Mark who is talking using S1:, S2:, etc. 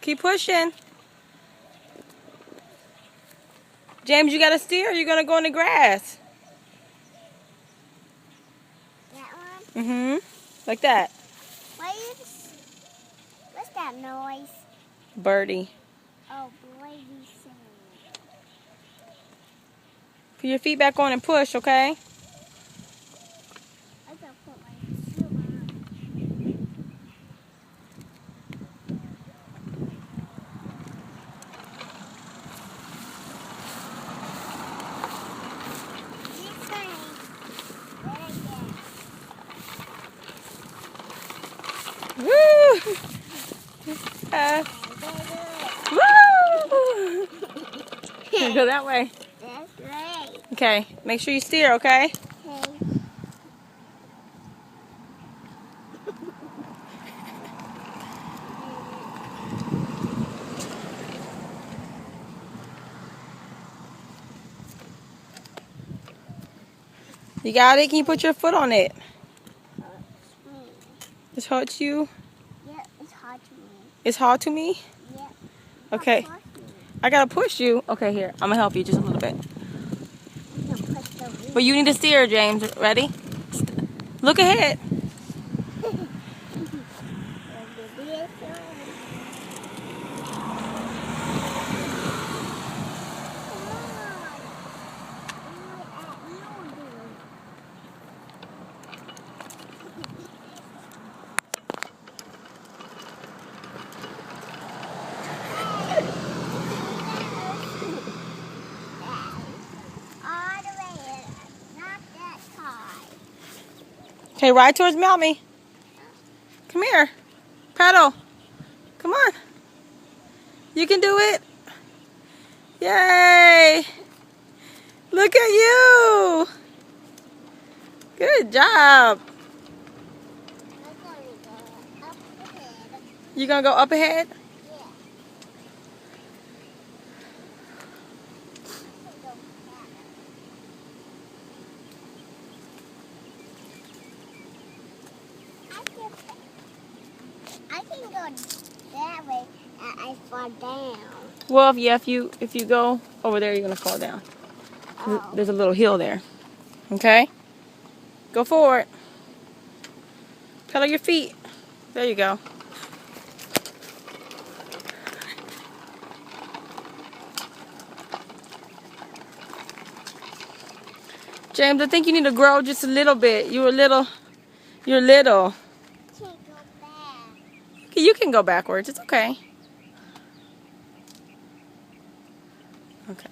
S1: Keep pushing. James, you gotta steer or you're gonna go in the grass.
S2: That one?
S1: Mm-hmm. Like that.
S2: What's that noise?
S1: Birdie.
S2: Oh, birdie singing.
S1: Put your feet back on and push, okay?
S2: I gotta put my shoe on. Keep going.
S1: Woo! Woo! Go that way.
S2: That's right.
S1: Okay, make sure you steer, okay?
S2: Okay.
S1: You got it? Can you put your foot on it?
S2: Me.
S1: It hurts you?
S2: Yeah, it's hard to me.
S1: It's hard to me?
S2: Yeah.
S1: Okay.
S2: Push me.
S1: I gotta push you. Okay, here. I'm gonna help you just a little bit.
S2: I'm gonna push the wheel.
S1: But you need to steer, James. Ready? Look ahead. Okay, ride towards Mommy. Come here. Pedal. Come on. You can do it. Yay. Look at you. Good job. You gonna go up ahead?
S2: I can go that way and I fall down.
S1: Well, if you go over there, you're gonna fall down.
S2: Oh.
S1: There's a little hill there. Okay? Go forward. Pedal your feet. There you go. James, I think you need to grow just a little bit. You're little.
S2: Can't go back.
S1: You can go backwards. It's okay. Okay.